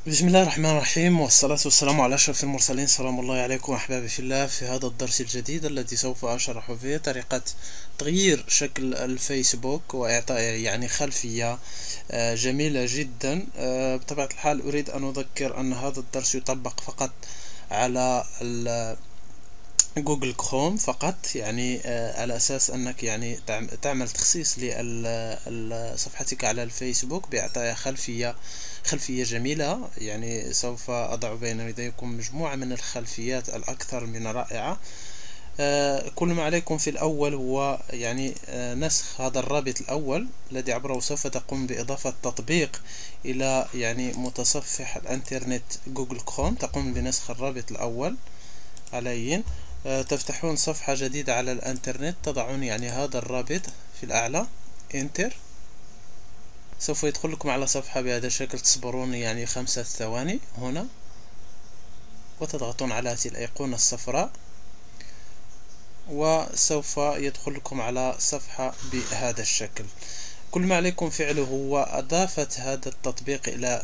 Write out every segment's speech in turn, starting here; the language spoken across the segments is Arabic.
بسم الله الرحمن الرحيم، والصلاة والسلام على أشرف المرسلين. سلام الله عليكم أحبابي في الله، في هذا الدرس الجديد الذي سوف أشرح فيه طريقة تغيير شكل الفيسبوك وإعطاء خلفية جميلة جدا. بطبيعة الحال أريد أن أذكر أن هذا الدرس يطبق فقط على جوجل كروم فقط، على أساس أنك تعمل تخصيص لصفحتك على الفيسبوك بإعطائها خلفية جميلة. سوف أضع بين يديكم مجموعة من الخلفيات الأكثر من رائعة. كل ما عليكم في الأول هو نسخ هذا الرابط الأول الذي عبره سوف تقوم بإضافة تطبيق إلى متصفح الإنترنت جوجل كروم. تقوم بنسخ الرابط الأول عليه. تفتحون صفحة جديدة على الإنترنت، تضعون هذا الرابط في الأعلى، انتر. سوف يدخل لكم على صفحة بهذا الشكل، تصبرون 5 ثواني هنا، وتضغطون على هذه الأيقونة الصفراء، وسوف يدخل لكم على صفحة بهذا الشكل. كل ما عليكم فعله هو إضافة هذا التطبيق إلى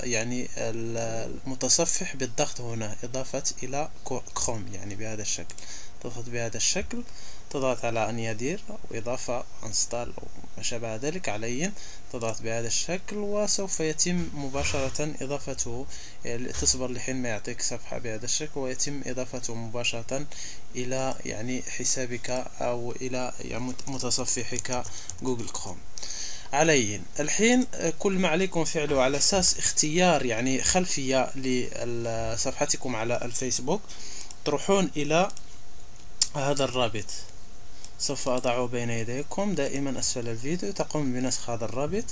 المتصفح بالضغط هنا، إضافة إلى كروم بهذا الشكل. تضغط بهذا الشكل، تضغط على أن يدير أو إضافة انستال أو ما شابه ذلك عليه. تضغط بهذا الشكل وسوف يتم مباشرة إضافته. تصبر لحين ما يعطيك صفحة بهذا الشكل، ويتم إضافته مباشرة إلى حسابك أو إلى متصفحك جوجل كروم علي. الحين كل ما عليكم فعله على أساس اختيار خلفية لصفحتكم على الفيسبوك، تروحون إلى هذا الرابط. سوف أضعه بين يديكم دائما أسفل الفيديو. تقوم بنسخ هذا الرابط،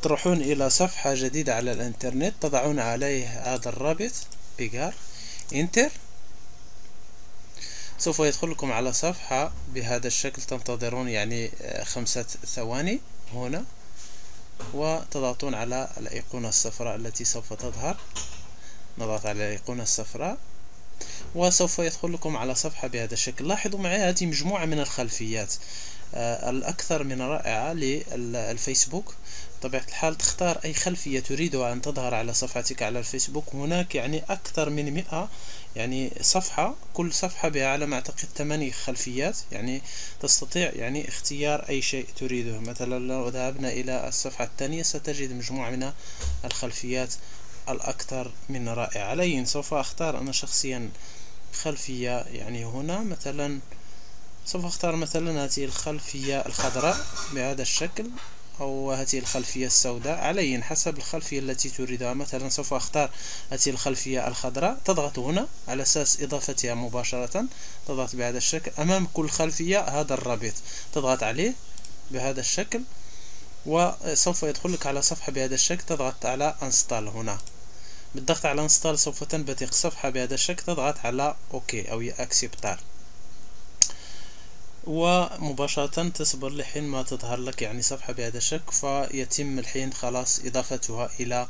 تروحون إلى صفحة جديدة على الإنترنت، تضعون عليه هذا الرابط بيجار، انتر. سوف يدخل لكم على صفحة بهذا الشكل، تنتظرون 5 ثواني هنا، وتضغطون على الأيقونة الصفراء التي سوف تظهر. نضغط على الأيقونة الصفراء وسوف يدخل لكم على صفحة بهذا الشكل. لاحظوا معي هذه مجموعة من الخلفيات الأكثر من رائعة للفيسبوك. بطبيعة الحال تختار أي خلفية تريدها أن تظهر على صفحتك على الفيسبوك. هناك أكثر من 100 صفحة، كل صفحة بها على ما أعتقد 8 خلفيات. تستطيع اختيار أي شيء تريده. مثلا لو ذهبنا إلى الصفحة الثانية ستجد مجموعة من الخلفيات الأكثر من رائعة. علي سوف أختار أنا شخصيا خلفية هنا مثلا. سوف أختار مثلا هذه الخلفية الخضراء بهذا الشكل، أو هذه الخلفية السوداء، علي حسب الخلفية التي تريدها. مثلا سوف أختار هذه الخلفية الخضراء. تضغط هنا على أساس إضافتها مباشرة. تضغط بهذا الشكل، أمام كل خلفية هذا الرابط تضغط عليه بهذا الشكل، وسوف يدخل لك على صفحة بهذا الشكل. تضغط على انستال هنا. بالضغط على انستال سوف تنبثق صفحة بهذا الشكل. تضغط على اوكي او اكسبتار، ومباشرة تصبر لحين ما تظهر لك صفحة بهذا الشكل. فيتم الحين خلاص إضافتها إلى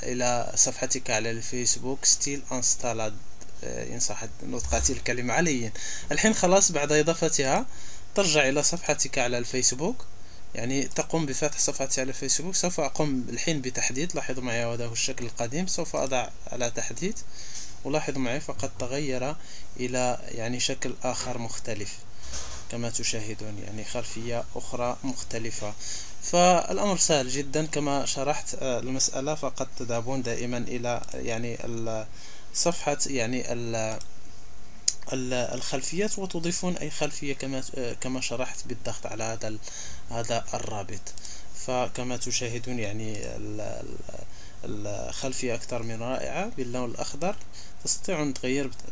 إلى صفحتك على الفيسبوك. ستيل انستالد، إن صح نطق هذه الكلمة عليا. الحين خلاص بعد إضافتها ترجع إلى صفحتك على الفيسبوك. تقوم بفتح صفحتي على الفيسبوك. سوف أقوم الحين بتحديث. لاحظوا معي هذا هو الشكل القديم. سوف أضع على تحديث، ولاحظوا معي فقد تغير إلى شكل آخر مختلف كما تشاهدون، خلفية أخرى مختلفة. فالأمر سهل جدا كما شرحت المسألة. فقد تذهبون دائما إلى صفحة الخلفيات، وتضيفون أي خلفية كما شرحت بالضغط على هذا الرابط. فكما تشاهدون الخلفية أكثر من رائعة باللون الأخضر. تستطيعون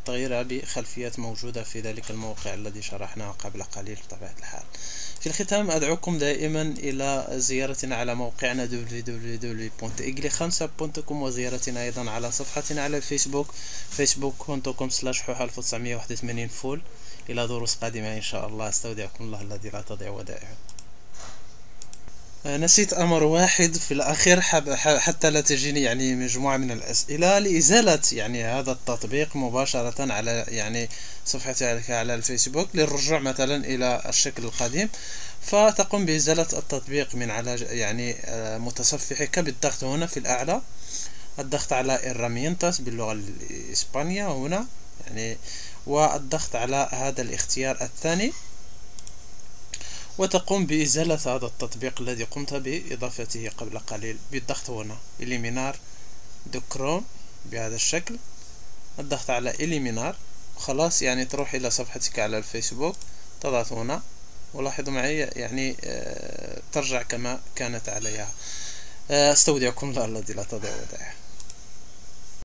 تغييرها بخلفيات موجودة في ذلك الموقع الذي شرحناه قبل قليل. بطبيعة الحال في الختام أدعوكم دائما إلى زيارتنا على موقعنا www.igli5.com، وزيارتنا أيضا على صفحتنا على الفيسبوك facebook.com/حوح1981 فول. إلى دروس قادمة إن شاء الله. استودعكم الله الذي لا تضيع ودائعه. نسيت أمر واحد في الأخير، حتى لا تجيني مجموعة من الأسئلة لإزالة هذا التطبيق مباشرة على صفحتي على الفيسبوك، للرجوع مثلا إلى الشكل القديم. فتقوم بإزالة التطبيق من على يعني متصفحك بالضغط هنا في الأعلى، الضغط على herramientas باللغة الإسبانية هنا يعني، والضغط على هذا الاختيار الثاني، وتقوم بإزالة هذا التطبيق الذي قمت بإضافته قبل قليل بالضغط هنا eliminar de Chrome بهذا الشكل. الضغط على eliminar خلاص يعني تروح إلى صفحتك على الفيسبوك، تضغط هنا ولاحظوا معي يعني ترجع كما كانت عليها. استودعكم الله الذي لا تضيع ودائعه.